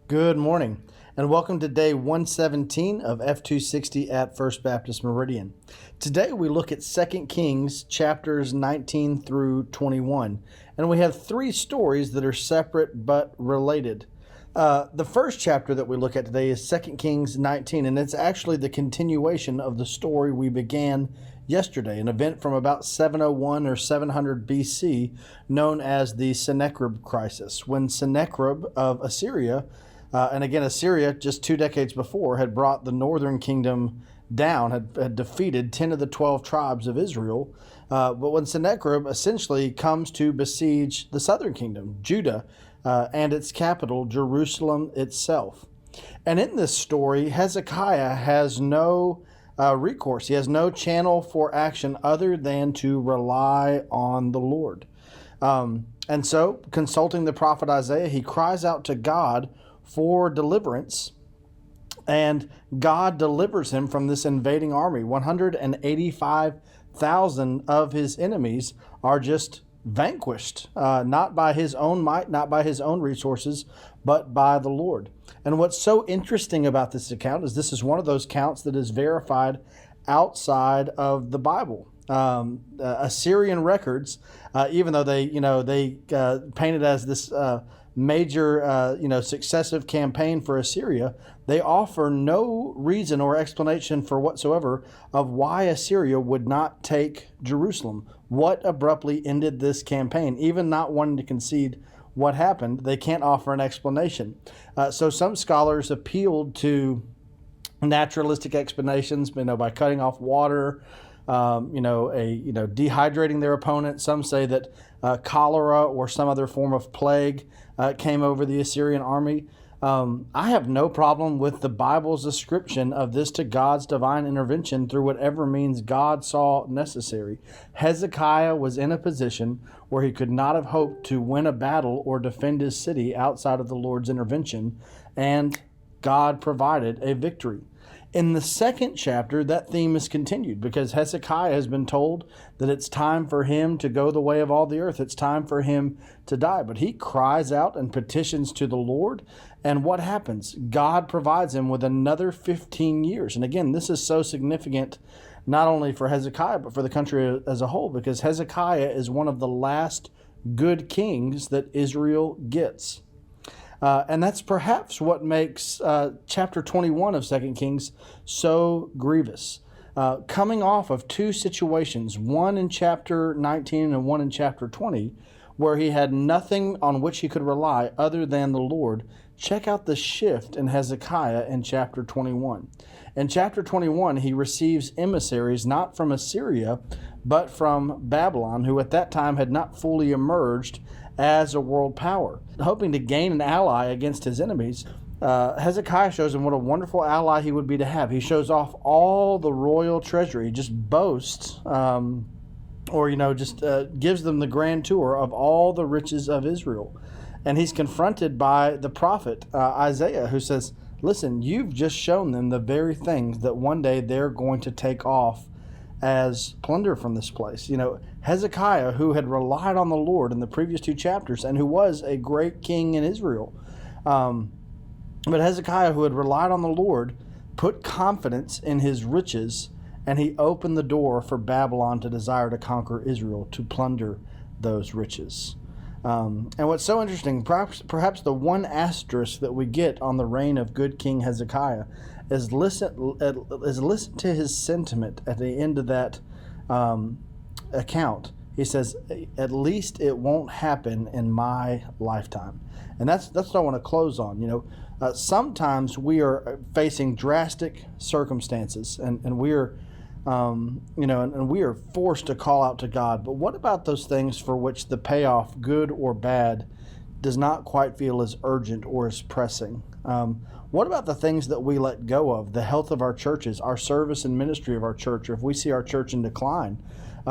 Good morning, and welcome to day 117 of F260 at First Baptist Meridian. Today we look at 2 Kings chapters 19 through 21, and we have three stories that are separate but related. The first chapter that we look at today is 2 Kings 19, and it's actually the continuation of the story we began yesterday, an event from about 701 or 700 BC known as the Sennacherib crisis, when Sennacherib of Assyria, and again, Assyria, just 2 decades before, had brought the northern kingdom down, had defeated 10 of the 12 tribes of Israel. But when Sennacherib essentially comes to besiege the southern kingdom, Judah, and its capital, Jerusalem itself. And in this story, Hezekiah has no recourse. He has no channel for action other than to rely on the Lord. And so, consulting the prophet Isaiah, he cries out to God for deliverance, and God delivers him from this invading army. 185,000 of his enemies are just vanquished, not by his own might, not by his own resources, but by the Lord. And what's so interesting about this account is this is one of those accounts that is verified outside of the Bible. Assyrian records, even though they paint it as this major, successive campaign for Assyria, they offer no reason or explanation for whatsoever of why Assyria would not take Jerusalem. What abruptly ended this campaign? Even not wanting to concede what happened, they can't offer an explanation. So some scholars appealed to naturalistic explanations, by cutting off water, dehydrating their opponent. Some say that cholera or some other form of plague came over the Assyrian army. I have no problem with the Bible's description of this to God's divine intervention through whatever means God saw necessary. Hezekiah was in a position where he could not have hoped to win a battle or defend his city outside of the Lord's intervention, and God provided a victory. In the second chapter, that theme is continued because Hezekiah has been told that it's time for him to go the way of all the earth. It's time for him to die. But he cries out and petitions to the Lord. And what happens? God provides him with another 15 years. And again, this is so significant not only for Hezekiah, but for the country as a whole, because Hezekiah is one of the last good kings that Israel gets. And that's perhaps what makes chapter 21 of 2 Kings so grievous. Coming off of two situations, one in chapter 19 and one in chapter 20, where he had nothing on which he could rely other than the Lord, check out the shift in Hezekiah in chapter 21. In chapter 21, he receives emissaries not from Assyria, but from Babylon, who at that time had not fully emerged as a world power. Hoping to gain an ally against his enemies, Hezekiah shows him what a wonderful ally he would be to have. He shows off all the royal treasury. He just boasts, gives them the grand tour of all the riches of Israel. And he's confronted by the prophet Isaiah, who says, listen, you've just shown them the very things that one day they're going to take off as plunder from this place. Hezekiah, who had relied on the Lord in the previous two chapters and who was a great king in Israel, but Hezekiah, who had relied on the Lord, put confidence in his riches, and he opened the door for Babylon to desire to conquer Israel, to plunder those riches. And what's so interesting, perhaps the one asterisk that we get on the reign of good King Hezekiah is listen to his sentiment at the end of that account. He says, at least it won't happen in my lifetime. And that's what I want to close on. Sometimes we are facing drastic circumstances, and we are and we are forced to call out to God. But what about those things for which the payoff, good or bad, does not quite feel as urgent or as pressing? What about the things that we let go of, the health of our churches, our service and ministry of our church, or if we see our church in decline?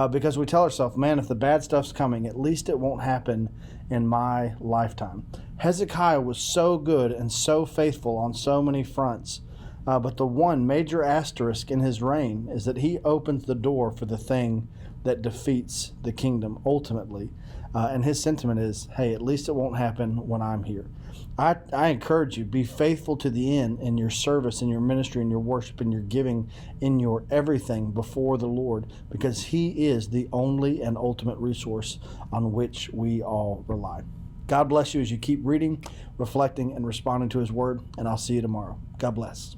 Because we tell ourselves, man, if the bad stuff's coming, at least it won't happen in my lifetime. Hezekiah was so good and so faithful on so many fronts, But the one major asterisk in his reign is that he opens the door for the thing that defeats the kingdom ultimately. And his sentiment is, hey, at least it won't happen when I'm here. I encourage you, be faithful to the end in your service, in your ministry, in your worship, in your giving, in your everything before the Lord, because he is the only and ultimate resource on which we all rely. God bless you as you keep reading, reflecting, and responding to his word, and I'll see you tomorrow. God bless.